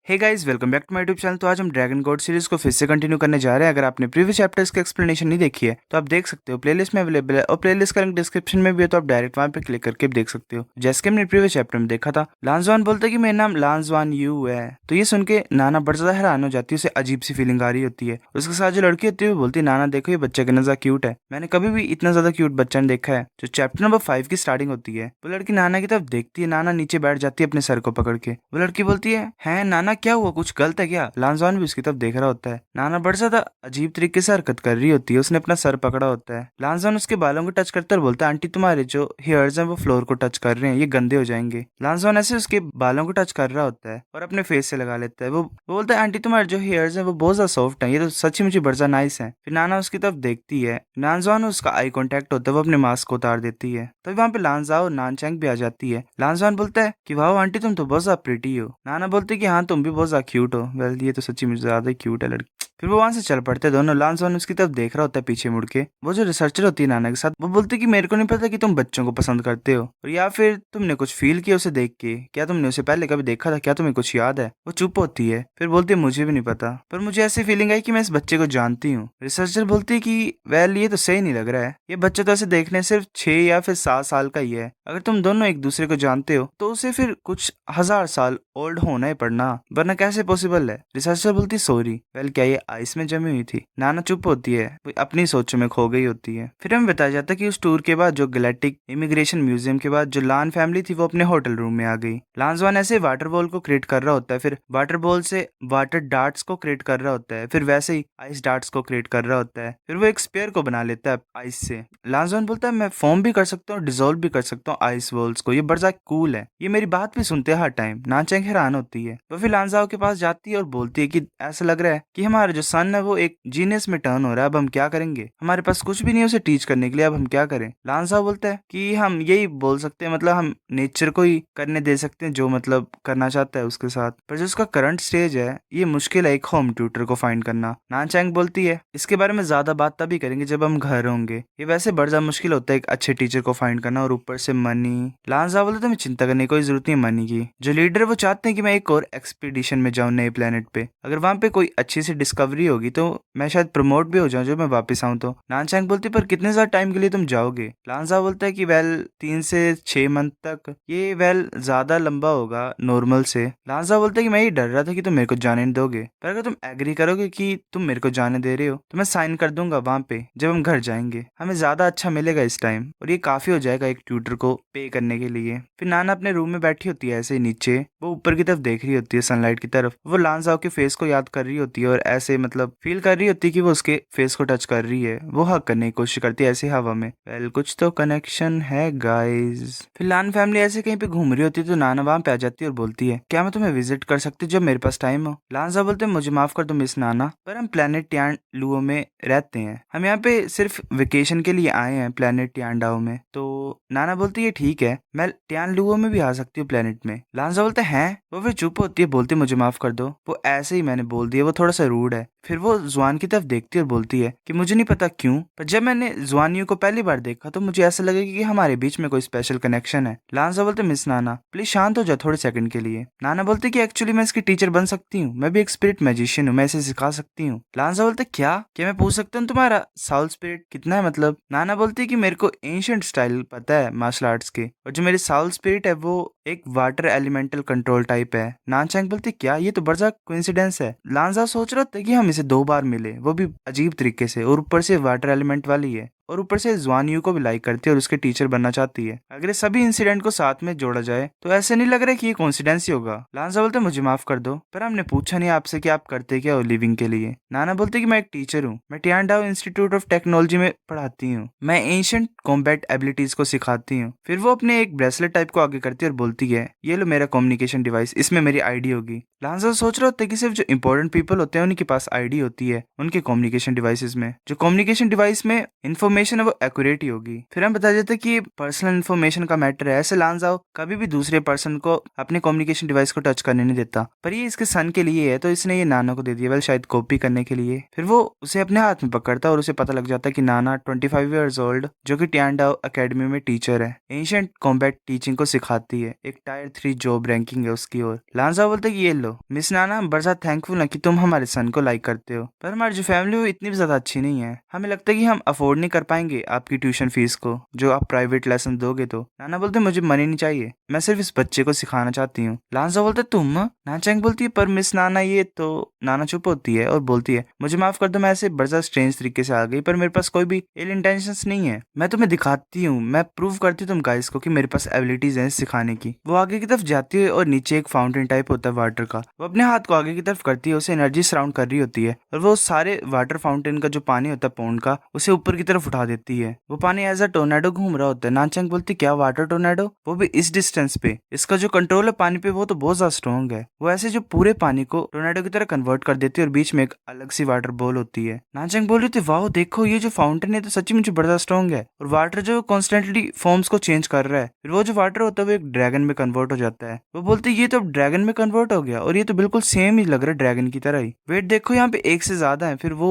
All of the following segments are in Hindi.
Hey guys, welcome back to my YouTube channel. तो आज हम ड्रैगन गॉड सीरीज को फिर से कंटिन्यू करने जा रहे हैं। अगर आपने प्रीवियस चैप्टर्स की एक्सप्लेनेशन नहीं देखी है तो आप देख सकते हो, प्लेलिस्ट में अवेलेबल है और प्लेलिस्ट का लिंक डिस्क्रिप्शन में भी है, तो आप डायरेक्ट वहां पे क्लिक करके भी देख सकते हो। जैसे कि हमने प्रीवियस चैप्टर में देखा था, लांजवान बोलता है कि मेरा नाम लांजवान यू है। तो ये सुन के नाना बड़ा ज्यादा हैरान हो जाती है, उसे अजीब सी फीलिंग आ रही होती है। उसके साथ जो लड़की होती है वो बोलती है, नाना देखो ये बच्चा कितना ज्यादा क्यूट है, मैंने कभी भी इतना ज्यादा क्यूट बच्चा नहीं देखा है। जो चैप्टर नंबर 5 की स्टार्टिंग होती है, वो लड़की नाना की तरफ देखती है, नाना नीचे बैठ जाती है अपने सर को पकड़ के। वो लड़की बोलती है नाना क्या हुआ, कुछ गलत है क्या? लांजवान भी उसकी तरफ देख रहा होता है। नाना बड़ा ज्यादा अजीब तरीके से हरकत कर रही होती है, उसने अपना सर पकड़ा होता है। लांजवान उसके बालों को टच करता है और बोलता है, आंटी तुम्हारे जो हेयर्स हैं वो फ्लोर को टच कर रहे हैं, ये गंदे हो जाएंगे। लांजवान ऐसे उसके बालों को टच कर रहा होता है और अपने फेस से लगा लेता है। वो बोलता है, आंटी तुम्हारे जो हेयर्स हैं वो बहुत ज्यादा सॉफ्ट है, ये तो सच्ची मुझे बड़ा ज्यादा नाइस है। फिर नाना उसकी तरफ देखती है, लांजवान उसका आई कांटेक्ट होता है, वो अपने मास्क को उतार देती है। तभी वहां पे लांजाओ और नानचैंग भी आ जाती है। लांजवान बोलता है कि वाह आंटी तुम तो बहुत ज्यादा प्रिटी हो। नाना बोलते कि हाँ तुम भी बहुत ज्यादा क्यूट हो। वेल ये तो सच्ची मुझे ज्यादा क्यूट है लड़की। फिर वो वहां से चल पड़ते दोनों। लांजवान उसकी तरफ देख रहा होता है पीछे मुड़ के। वो जो रिसर्चर होती है नाना के साथ, वो बोलती है कि मेरे को नहीं पता कि तुम बच्चों को पसंद करते हो, और या फिर तुमने कुछ फील किया उसे देख के, क्या तुमने उसे पहले कभी देखा था, क्या तुम्हें कुछ याद है? वो चुप होती है, फिर बोलती है मुझे भी नहीं पता, पर मुझे ऐसी फीलिंग आई कि मैं इस बच्चे को जानती हूँ। रिसर्चर बोलती है कि वेल ये तो सही नहीं लग रहा है, ये बच्चा तो ऐसे देखने सिर्फ 6 या फिर 7 साल का ही है। अगर तुम दोनों एक दूसरे को जानते हो तो उसे फिर कुछ 1000 साल ओल्ड होना ही पड़ना, वरना कैसे पॉसिबल है? रिसर्चर बोलती सॉरी। वेल क्या ये आइस में जमी हुई थी? नाना चुप होती है, वो अपनी सोचों में खो गई होती है। फिर हमें बताया जाता है कि उस टूर के बाद, जो गैलेक्टिक इमिग्रेशन म्यूजियम के बाद, जो लान फैमिली थी वो अपने होटल रूम में आ गई। लांजवान ऐसे वाटर बॉल को क्रिएट कर रहा होता है, फिर वाटर बॉल से वाटर डार्ट्स को क्रिएट कर रहा होता है, फिर वैसे ही आइस डार्ट्स को क्रिएट कर रहा होता है, फिर वो एक स्पेयर को बना लेता है आइस से। लांजवान बोलता है मैं फॉर्म भी कर सकता हूँ, डिजोल्व भी कर सकता हूँ आइस बॉल्स को, ये बड़ा कूल है। ये मेरी बात भी सुनते हैं हर टाइम। नानचैंग हैरान होती है। वो फिर लांजाओ के पास जाती है और बोलती है कि ऐसा लग रहा है कि हमारा जो सन है वो एक जीनियस में टर्न हो रहा है, अब हम क्या करेंगे? हमारे पास कुछ भी नहीं है उसे टीच करने के लिए, अब हम क्या करें? लांजाओ बोलता है कि हम यही बोल सकते हैं, मतलब हम नेचर को ही करने दे सकते हैं जो मतलब करना चाहता है उसके साथ, पर जो उसका करंट स्टेज है ये मुश्किल है एक होम ट्यूटर को फाइंड करना। नानचैंग बोलती है इसके बारे में ज्यादा बात तभी करेंगे जब हम घर होंगे, ये वैसे बड़ा ज्यादा मुश्किल होता है एक अच्छे टीचर को फाइंड करना, और ऊपर से मनी। लांजाओ बोलते तुम्हें चिंता करने की कोई जरूरत नहीं है मनी की। जो लीडर है वो चाहते हैं कि मैं एक और एक्सपीडिशन में जाऊं नए प्लेनेट पे, अगर वहां पे कोई अच्छी सी डिस्कवरी होगी तो मैं शायद प्रमोट भी हो जाऊं जो मैं वापस आऊं तो। नानचैंग बोलती पर कितने ज्यादा टाइम के लिए तुम जाओगे? लांजा बोलता है कि वेल 3 से 6 मंथ तक, ये वेल ज्यादा लंबा होगा नॉर्मल से। लांजा बोलता है कि मैं ये डर रहा था कि तुम मेरे को जाने नहीं दोगे, पर अगर तुम एग्री करोगे कि तुम मेरे को जाने दे रहे हो तो मैं साइन कर दूंगा वहां पे जब हम घर जाएंगे, हमें ज्यादा अच्छा मिलेगा इस टाइम, और ये काफी हो जाएगा एक ट्यूटर को पे करने के लिए। फिर नाना अपने रूम में बैठी होती है ऐसे ही नीचे, वो ऊपर की तरफ देख रही होती है सनलाइट की तरफ। वो लांजाओ के फेस को याद कर रही होती है और ऐसे मतलब फील कर रही होती है कि वो उसके फेस को टच कर रही है। वो हक करने की कोशिश करती है ऐसे हवा में। वेल कुछ तो कनेक्शन है गाइस। फिर लान फैमिली ऐसे कहीं पे घूम रही होती है तो नाना वहां पे आ जाती है और बोलती है क्या मैं तुम्हें विजिट कर सकती हूँ जब मेरे पास टाइम हो? लांजा बोलते हैं मुझे माफ कर दो मिस नाना, पर हम प्लेनेट ट्यान लुओ में रहते हैं, हम यहाँ पे सिर्फ वेकेशन के लिए आए हैं प्लेनेट ट्यानडाओ में। तो नाना बोलती है ठीक है, मैं ट्यान लुओ में भी आ सकती हूँ प्लेनेट में। लांजा बोलते हैं वो फिर चुप होती है, बोलती मुझे माफ कर दो, वो ऐसे ही मैंने बोल दिया, वो थोड़ा सा रूड है। फिर वो जुआन की तरफ देखती है और बोलती है कि मुझे नहीं पता क्यों, पर जब मैंने जुआनियों को पहली बार देखा तो मुझे ऐसा लगा कि हमारे बीच में कोई स्पेशल कनेक्शन है। लांजा बोलते मिस नाना प्लीज शांत हो जाओ थोड़े सेकंड के लिए। नाना बोलते कि एक्चुअली मैं इसकी टीचर बन सकती हूँ, मैं भी एक स्पिरिट मैजिशियन हूँ, मैं इसे सिखा सकती हूँ। लांजा बोलते क्या मैं पूछ सकता हूँ तुम्हारा साउल स्पिरिट कितना है मतलब? नाना बोलती है कि मेरे को एंशिएंट स्टाइल पता है मार्शल आर्ट्स के, और जो मेरी साउल स्पिरिट है वो एक वाटर एलिमेंटल कंट्रोल टाइप है। नानचैंग बोलती क्या ये तो बड़ा कोइंसिडेंस है। लांजा सोच रहा था कि हम इसे 2 बार मिले, वो भी अजीब तरीके से, और ऊपर से वाटर एलिमेंट वाली है, और ऊपर से जुआन यू को भी लाइक करती है और उसके टीचर बनना चाहती है। अगर ये सभी इंसिडेंट को साथ में जोड़ा जाए तो ऐसे नहीं लग रहा कि ये कोइंसिडेंस ही होगा। लांजा बोलते मुझे माफ कर दो, पर हमने पूछा नहीं आपसे कि आप करते क्या हो लिविंग के लिए। नाना बोलते कि मैं एक टीचर हूँ, मैं ट्यानडाओ इंस्टीट्यूट ऑफ टेक्नोलॉजी में पढ़ाती हूँ, मैं एंशिएंट कॉम्बैट एबिलिटीज को सिखाती हूँ। फिर वो अपने एक ब्रेसलेट टाइप को आगे करती है और बोलती है ये लो मेरा कम्युनिकेशन डिवाइस, इसमें मेरी आईडी होगी। लांजा सोच रहा होता है कि सिर्फ जो इंपॉर्टेंट पीपल होते हैं उनके पास आईडी होती है उनके कम्युनिकेशन डिवाइसेस में, जो कम्युनिकेशन डिवाइस में इंफॉर्मेशन इन्फॉर्मेशन है वो एक्यूरेट ही होगी। फिर हम बता देते कि पर्सनल इन्फॉर्मेशन का मैटर है, ऐसे लांजाओ कभी भी दूसरे पर्सन को अपने कम्युनिकेशन डिवाइस को टच करने नहीं देता, पर ये इसके सन के लिए है तो इसने ये नाना को दे दिया, वेल शायद कॉपी करने के लिए। फिर वो उसे अपने हाथ में पकड़ता और उसे पता लग जाता है कि नाना 25 ईयर्स ओल्ड जो कि टियांडाओ एकेडमी में टीचर है, एंशिएंट कॉम्बैट टीचिंग को सिखाती है, एक टायर 3 जॉब रैंकिंग है उसकी। और लांजाओ बोलते कि ये लो मिस नाना, हम बड़ा ज्यादा थैंकफुल है कि तुम हमारे सन को लाइक करते हो, पर हमारी जो फैमिली है वो इतनी भी ज्यादा अच्छी नहीं है, हमें लगता है कि हम अफोर्ड नहीं कर पाएंगे आपकी ट्यूशन फीस को जो आप प्राइवेट लेसन दोगे। तो नाना बोलते मुझे मनी नहीं चाहिए, मैं सिर्फ इस बच्चे को सिखाना चाहती हूँ। लांजा बोलते तुम? नाचैंग बोलती है पर मिस नाना ये तो। नाना चुप होती है और बोलती है मुझे माफ कर दो, मैं ऐसे बड़ा स्ट्रेंज तरीके से आ गई, पर मेरे पास कोई भी इल इंटेंशंस नहीं है, मैं तुम्हें दिखाती हूँ, मैं प्रूव करती हूँ तुम गाइस को कि मेरे पास एबिलिटीज हैं सिखाने की। वो आगे की तरफ जाती है और नीचे एक फाउंटेन टाइप होता है वाटर का, वो अपने हाथ को आगे की तरफ करती है, उसे एनर्जी सराउंड कर रही होती है और वो सारे वाटर फाउंटेन का जो पानी होता है पौंड का उसे ऊपर की तरफ उठा देती है। वो पानी एज अ टोर्नेडो घूम रहा होता है। नाचैंग बोलती क्या वाटर टोर्नेडो, वो भी इस डिस्टेंस पे, इसका जो कंट्रोल है पानी पे वो तो बहुत ज्यादा स्ट्रॉन्ग है, वो ऐसे जो पूरे पानी को टोर्नेडो की तरह कन्वर्ट कर देती है और बीच में एक अलग सी वाटर बॉल होती है। नाचैंग बोल रही थी वाह देखो ये जो फाउंटेन है तो सच्ची मुझे बड़ा स्ट्रॉन्ग है, और वाटर जो कॉन्स्टेंटली फॉर्म्स को चेंज कर रहा है, फिर वो जो वाटर होता है वो एक ड्रैगन में कन्वर्ट हो जाता है। वो बोलती ये तो ड्रैगन में कन्वर्ट हो गया और ये तो बिल्कुल सेम ही लग रहा है ड्रैगन की तरह ही, वेट देखो यहाँ पे एक से ज्यादा है। फिर वो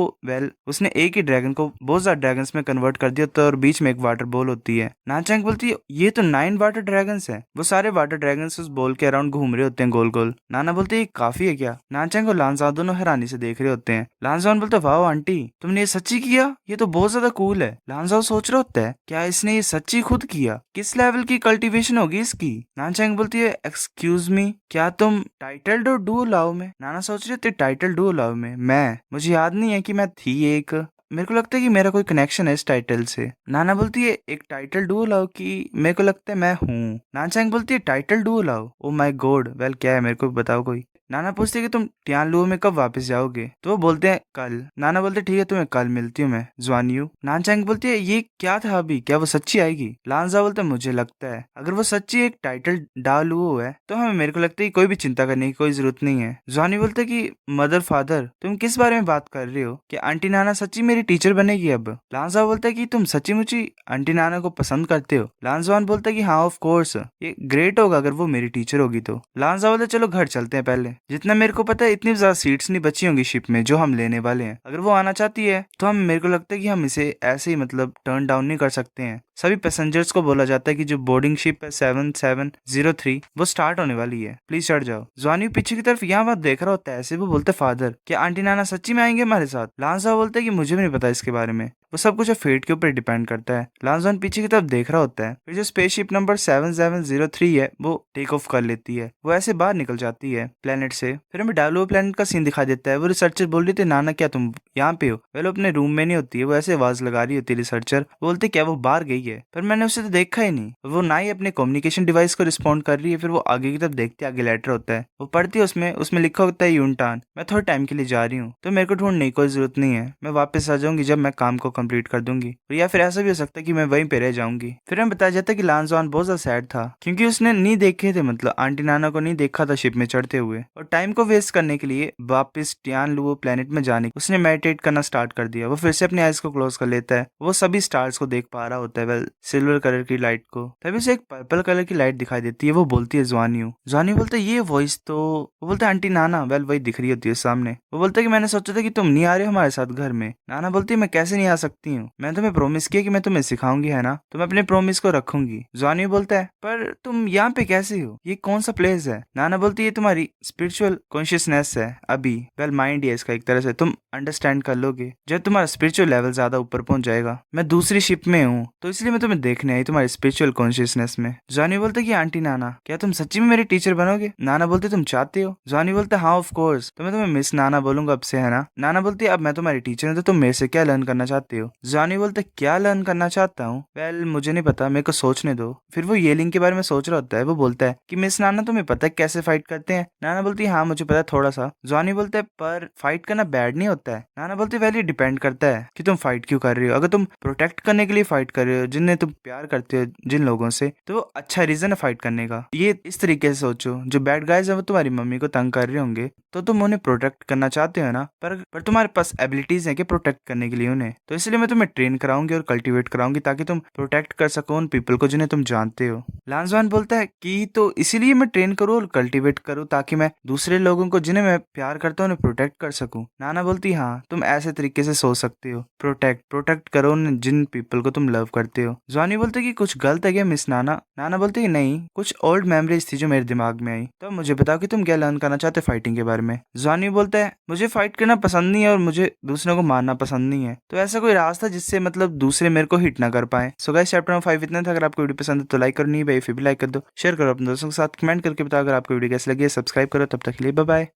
उसने एक ही ड्रैगन को बहुत ज्यादा ड्रैगन्स में कन्वर्ट कर दिया तो, और बीच में एक वाटर बॉल होती है। नाचैंग बोलती है ये तो 9 वाटर ड्रैगन्स है। वो सारे वाटर ड्रैगन्स उस बॉल के अराउंड घूम रहे होते हैं गोल गोल। नाना बोलते ये काफी है क्या? नाचैंग और लांजाओ दोनों हैरानी से देख रहे होते हैं। लांजाओ बोलते वाह आंटी तुमने ये सच्ची किया, ये तो बहुत ज्यादा कूल है। लांजाओ सोच रहा होता है क्या इसने ये सच्ची खुद किया, किस लेवल की कल्टीवेशन होगी इसकी। नाचैंग बोलती है एक्सक्यूज मी क्या तुम टाइटल डू लव में? नाना सोच रहे थे टाइटल डू लव में मैं, मुझे याद नहीं है कि मैं थी एक, मेरे को लगता है कि मेरा कोई कनेक्शन है इस टाइटल से। नाना बोलती है एक टाइटल डू लव की, मेरे को लगता है मैं हूँ। नानचैंग बोलती है title do love, oh my God, well क्या है मेरे को बताओ कोई। नाना पूछते कि तुम टियानलुओ में कब वापस जाओगे, तो वो बोलते हैं कल। नाना बोलते ठीक है तुम्हें कल मिलती हूँ मैं जुआनयू। नानचैंग बोलती है ये क्या था अभी, क्या वो सच्ची आएगी? लांजा बोलते मुझे लगता है अगर वो सच्ची एक टाइटल डालुओ है तो हमें, मेरे को लगता है कोई भी चिंता करने की कोई जरूरत नहीं है। जुआनी बोलते कि मदर फादर तुम किस बारे में बात कर रहे हो, कि आंटी नाना सच्ची मेरी टीचर बनेगी अब? लांजा बोलता है कि तुम सच्ची मुची आंटी नाना को पसंद करते हो? लांजवान बोलता है कि हाँ ऑफ कोर्स, ये ग्रेट होगा अगर वो मेरी टीचर होगी तो। लांजा बोलता चलो घर चलते हैं, पहले जितना मेरे को पता है इतनी ज्यादा सीट्स नहीं बची होंगी शिप में जो हम लेने वाले हैं, अगर वो आना चाहती है तो हम, मेरे को लगता है कि हम इसे ऐसे ही मतलब टर्न डाउन नहीं कर सकते हैं। सभी पैसेंजर्स को बोला जाता है कि जो बोर्डिंग शिप है 7703 वो स्टार्ट होने वाली है, प्लीज चढ़ जाओ। जुआनी पीछे की तरफ यहाँ बात देख रहा होता है, ऐसे वो बोलते फादर क्या आंटी नाना सच्ची में आएंगे हमारे साथ? लांजा बोलते कि मुझे भी नहीं पता इसके बारे में, वो सब कुछ फेट के ऊपर डिपेंड करता है। लांजवान पीछे की तरफ देख रहा होता है, फिर जो स्पेसशिप नंबर 7703 है वो टेक ऑफ कर लेती है, वो ऐसे बाहर निकल जाती है प्लेनेट से। फिर हमें डालो प्लेनेट का सीन दिखा देता है। वो रिसर्चर बोल रही थी नाना क्या तुम यहाँ पे हो? वो अपने रूम में नहीं होती है, वो ऐसे आवाज लगा रही होती है रिसर्चर, बोलते क्या वो बाहर गई है, पर मैंने उसे तो देखा ही नहीं। वो ना ही अपने कम्युनिकेशन डिवाइस को रिस्पॉन्ड कर रही है। फिर वो आगे की तरफ देखती है, आगे लेटर होता है, वो पढ़ती है, उसमें लिखा होता है यूनटान मैं थोड़े टाइम के लिए जा रही हूँ तो मेरे को ढूंढने की कोई जरूरत नहीं है, मैं वापस आ जाऊंगी जब मैं काम को कंप्लीट कर दूंगी, या फिर ऐसा भी हो सकता है कि मैं वहीं पे रह जाऊंगी। फिर हमें बताया जाता है कि लांजवान बहुत ज्यादा सैड था क्योंकि उसने नहीं देखे थे, मतलब आंटी नाना को नहीं देखा था शिप में चढ़ते हुए, और टाइम को वेस्ट करने के लिए वापस टियानलुओ प्लेनेट में जाने उसने मेडिटेट करना स्टार्ट कर दिया। वो फिर से अपने आइज को क्लोज कर लेता है, वो सभी स्टार्स को देख पा रहा होता है, वेल सिल्वर कलर की लाइट को। तभी उसे एक पर्पल कलर की लाइट दिखाई देती है, वो बोलती है जुआनियो। जुआनियो बोलते ये वॉइस तो, वो बोलते आंटी नाना, वेल वही दिख रही होती है सामने। वो बोलते कि मैंने सोचा था कि तुम नहीं आ रहे हो हमारे साथ घर में। नाना बोलती है मैं कैसे नहीं आ सकती हूँ, मैंने तुम्हें प्रॉमिस किया कि मैं तुम्हें सिखाऊंगी है ना, तो मैं अपने प्रॉमिस को रखूंगी। जुआनियो बोलता है पर तुम यहाँ पे कैसे हो, ये कौन सा प्लेस है? नाना बोलती है तुम्हारी स्पिरिचुअल कॉन्शियसनेस है अभी, वेल माइंड है इसका एक तरह से, तुम अंडरस्टैंड कर लोगे जब तुम्हारा स्पिरिचुअल लेवल ज्यादा ऊपर पहुंच जाएगा। मैं दूसरी शिप में हूँ तो इसलिए मैं तुम्हें देखने आई तुम्हारी स्पिरिचुअल कॉन्शियसनेस में। जुआनियो बोलते कि आंटी नाना क्या तुम सच्ची में मेरी टीचर बनोगे? नाना बोलते तुम चाहते हो? जुआनियो बोलते हाँ ऑफ कोर्स, तो मैं तुम्हें मिस नाना बोलूंगा अब से है ना। नाना बोलती अब मैं तुम्हारी टीचर हूँ तो तुम मेरे से क्या लर्न करना चाहते हो? जुआनियो बोलते क्या लर्न करना चाहता हूँ, वेल मुझे नहीं पता, मेरे को सोचने दो। फिर वो येलिंग के बारे में सोच रहा होता है, वो बोलता है कि मिस नाना तुम्हें पता है कैसे फाइट करते हैं? नाना बोलती है हाँ मुझे पता है थोड़ा सा। जुआनियो बोलते है पर फाइट करना बैड नहीं होता है। नाना बोलती वेल ये डिपेंड करता है कि तुम फाइट क्यों कर रहे हो, अगर तुम प्रोटेक्ट करने के लिए फाइट कर रहे हो जिन्हें तुम प्यार करते हो जिन लोगों से, तो वो अच्छा रीजन है फाइट करने का। ये इस तरीके से सोचो, जो बैड गाइज है वो तुम्हारी मम्मी को तंग कर रहे होंगे तो तुम उन्हें प्रोटेक्ट करना चाहते हो ना, पर तुम्हारे पास एबिलिटीज है कि प्रोटेक्ट करने के लिए उन्हें, तो इसलिए मैं तुम्हें ट्रेन कराऊंगी और कल्टीवेट कराऊंगी ताकि तुम प्रोटेक्ट कर सको उन पीपल को जिन्हें तुम जानते हो। लांजवान बोलता है कि तो इसीलिए मैं ट्रेन करूँ और कल्टीवेट करूँ ताकि मैं दूसरे लोगों को जिन्हें मैं प्यार करता हूँ उन्हें प्रोटेक्ट कर सकूं। नाना बोलती हाँ, तुम ऐसे तरीके से सोच सकते हो, प्रोटेक्ट करो उन जिन पीपल को तुम लव करते हो। जॉनी बोलते कि कुछ गलत है क्या मिस नाना? नाना बोलते कि नहीं, कुछ ओल्ड मेमोरीज थी जो मेरे दिमाग में आई, तो मुझे बताओ कि तुम क्या लर्न करना चाहते हो फाइटिंग के बारे में। जॉनी बोलता है मुझे फाइट करना पसंद नहीं है और मुझे दूसरों को मारना पसंद नहीं है, तो ऐसा कोई रास्ता जिससे मतलब दूसरे मेरे को हिट ना कर पाए। सो गाइस चैप्टर नंबर 5 इतना था। अगर आपको वीडियो पसंद है तो लाइक करो, नहीं भाई फिर भी लाइक कर दो, शेयर करो अपने दोस्तों के साथ, कमेंट करके बताओ अगर आपको वीडियो कैसी लगी है, सब्सक्राइब करो। तब तक के लिए बाय बाय।